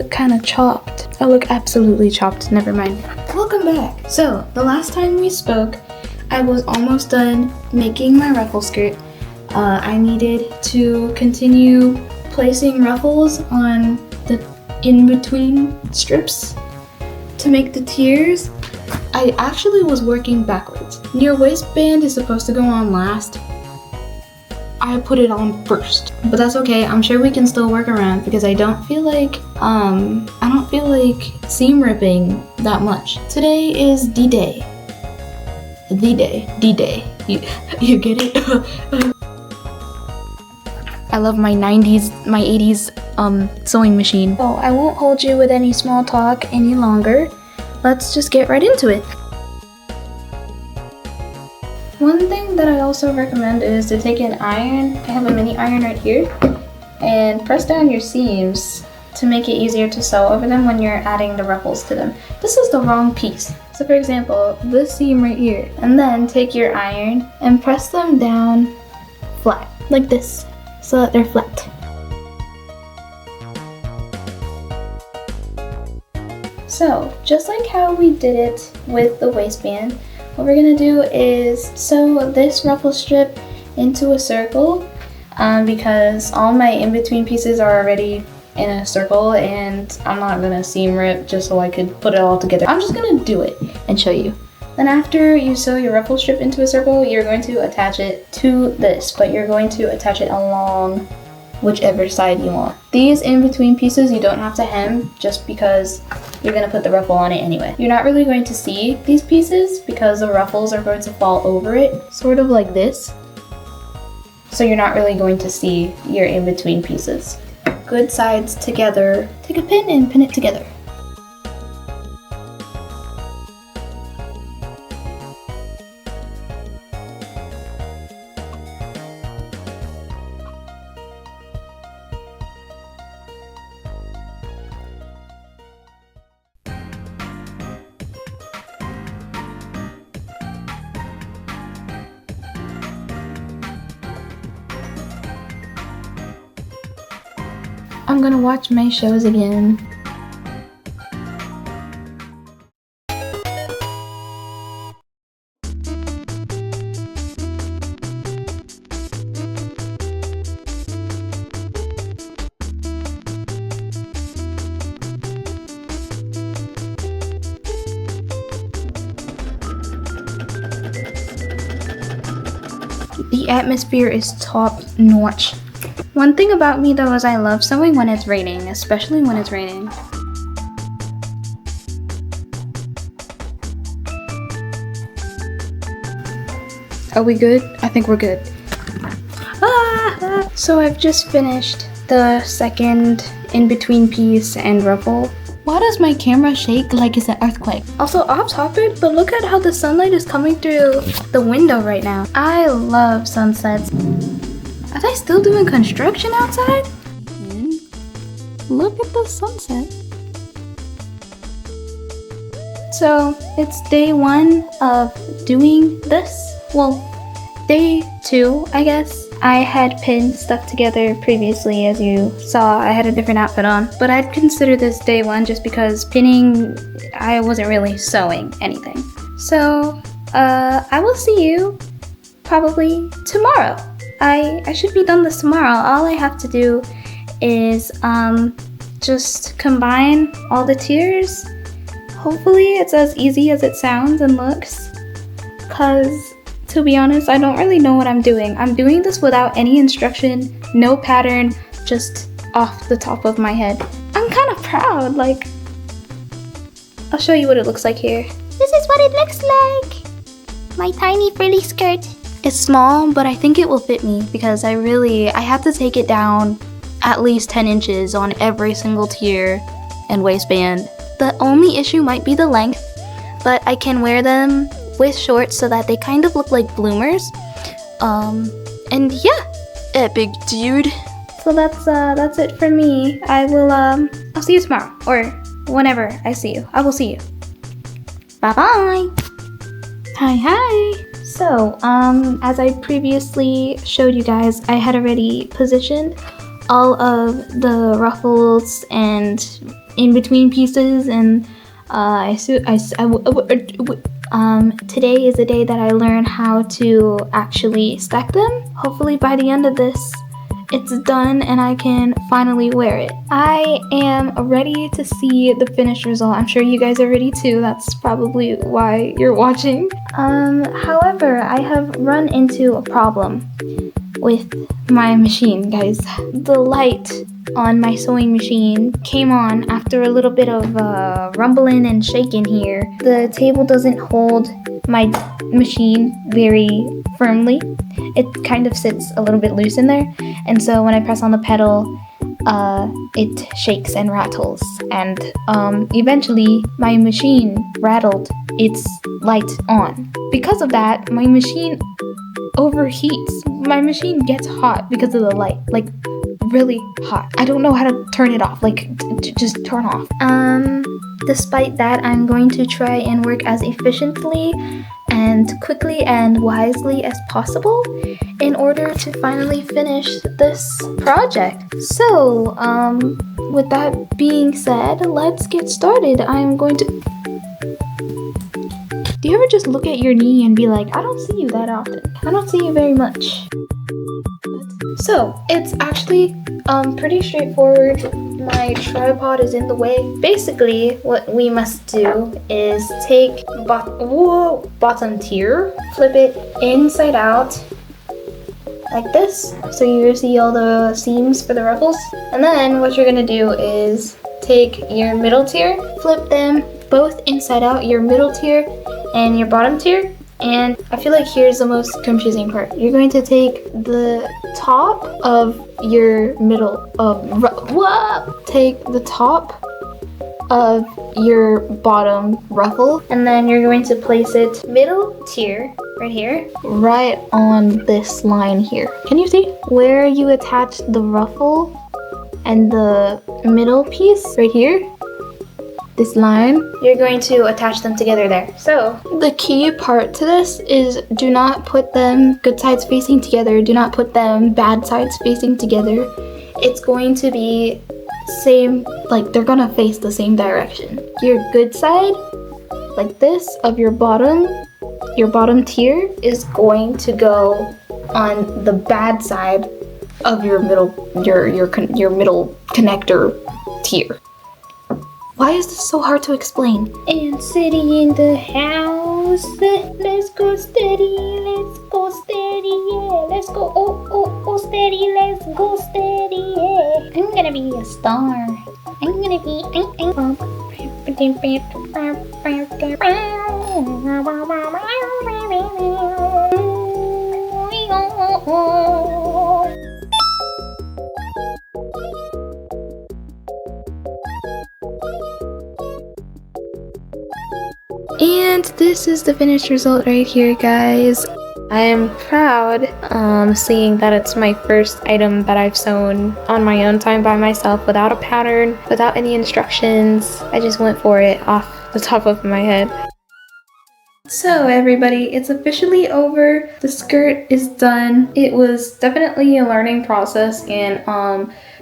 look kind of chopped. I look absolutely chopped, never mind. Welcome back. So, the last time we spoke, I was almost done making my ruffle skirt. I needed to continue placing ruffles on the in-between strips to make the tiers. I actually was working backwards. Your waistband is supposed to go on last. I put it on first, but that's okay. I'm sure we can still work around because I don't feel like seam ripping that much. Today is D-Day. D-Day. You get it? I love my 80s sewing machine. So I won't hold you with any small talk any longer. Let's just get right into it. One thing that I also recommend is to take an iron. I have a mini iron right here, and press down your seams to make it easier to sew over them when you're adding the ruffles to them. This is the wrong piece. So for example, this seam right here, and then take your iron and press them down flat, like this, so that they're flat. So, just like how we did it with the waistband, what we're gonna do is sew this ruffle strip into a circle because all my in-between pieces are already in a circle and I'm not gonna seam rip just so I could put it all together. I'm just gonna do it and show you. Then after you sew your ruffle strip into a circle, you're going to attach it to this, but you're going to attach it along whichever side you want. These in-between pieces you don't have to hem just because you're gonna put the ruffle on it anyway. You're not really going to see these pieces because the ruffles are going to fall over it, sort of like this. So you're not really going to see your in-between pieces. Good sides together. Take a pin and pin it together. I'm gonna watch my shows again. The atmosphere is top notch. One thing about me though is I love sewing when it's raining, especially when it's raining. Are we good? I think we're good. So I've just finished the second in-between piece and ruffle. Why does my camera shake like it's an earthquake? Also off topic, but look at how the sunlight is coming through the window right now. I love sunsets. Are they still doing construction outside? Look at the sunset. So it's day 1 of doing this. Well, day 2, I guess. I had pins stuck together previously, as you saw. I had a different outfit on, but I'd consider this day 1 just because pinning, I wasn't really sewing anything. So I will see you probably tomorrow. I should be done this tomorrow. All I have to do is just combine all the tiers. Hopefully it's as easy as it sounds and looks, cause to be honest, I don't really know what I'm doing. I'm doing this without any instruction, no pattern, just off the top of my head. I'm kind of proud, like, I'll show you what it looks like here. This is what it looks like. My tiny frilly skirt. It's small, but I think it will fit me because I have to take it down at least 10 inches on every single tier and waistband. The only issue might be the length, but I can wear them with shorts so that they kind of look like bloomers. And yeah, epic dude. So that's it for me. I'll see you tomorrow or whenever I see you. I will see you. Bye bye. Hi. So, as I previously showed you guys, I had already positioned all of the ruffles and in between pieces, and today is the day that I learn how to actually stack them. Hopefully by the end of this, it's done and I can finally wear it. I am ready to see the finished result. I'm sure you guys are ready too. That's probably why you're watching. However, I have run into a problem with my machine, guys. The light on my sewing machine came on after a little bit of rumbling and shaking here. The table doesn't hold my machine very firmly. It kind of sits a little bit loose in there, and so when I press on the pedal, it shakes and rattles, and eventually my machine rattled its light on. Because of that, my machine overheats. My machine gets hot because of the light, like really hot. I don't know how to turn it off, like just turn off. Despite that, I'm going to try and work as efficiently and quickly and wisely as possible in order to finally finish this project. So, with that being said, let's get started. I'm going to... Do you ever just look at your knee and be like, I don't see you that often. I don't see you very much. So, it's actually pretty straightforward. My tripod is in the way. Basically, what we must do is take bottom tier, flip it inside out like this, so you see all the seams for the ruffles. And then what you're gonna do is take your middle tier, flip them both inside out, your middle tier and your bottom tier. And I feel like here's the most confusing part. You're going to take the top of your middle take the top of your bottom ruffle, and then you're going to place it middle tier right here, right on this line here. Can you see where you attach the ruffle and the middle piece right here? This line, you're going to attach them together there. So the key part to this is do not put them good sides facing together. Do not put them bad sides facing together. It's going to be same, like they're gonna face the same direction. Your good side, like this, of your bottom tier is going to go on the bad side of your middle, your middle connector tier. Why is this so hard to explain? And City in the house. Let's go steady, let's go steady, yeah. Let's go, oh, steady, let's go steady, yeah. I'm gonna be a star. I'm gonna be, And this is the finished result right here, guys. I am proud seeing that it's my first item that I've sewn on my own time by myself without a pattern, without any instructions. I just went for it off the top of my head. So everybody, it's officially over. The skirt is done. It was definitely a learning process, and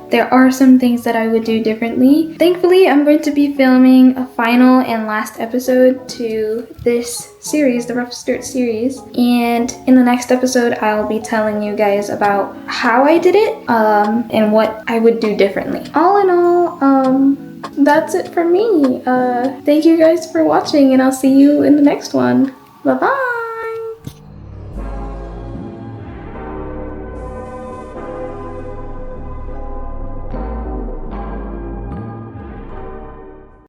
there are some things that I would do differently. Thankfully, I'm going to be filming a final and last episode to this series, the Rough Skirt series. And in the next episode, I'll be telling you guys about how I did it and what I would do differently. All in all, that's it for me. Thank you guys for watching, and I'll see you in the next one. Bye-bye!